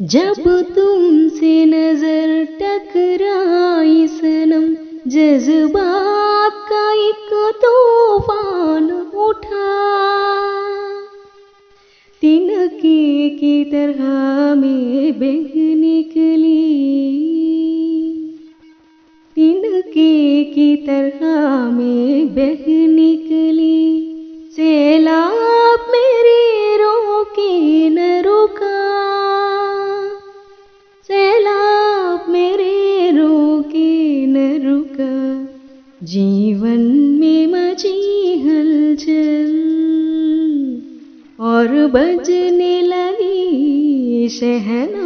जब तुमसे नजर टकराई सनम, जज्बात का एक तूफान उठा। तिनके की तरह में बह निकली, तिनके की तरह में बह निकली। सैलाब मेरे रोके न रुका, सैलाब मेरे रोके न रुका। जीवन में मची हलचल और बजने लगी शहनाई।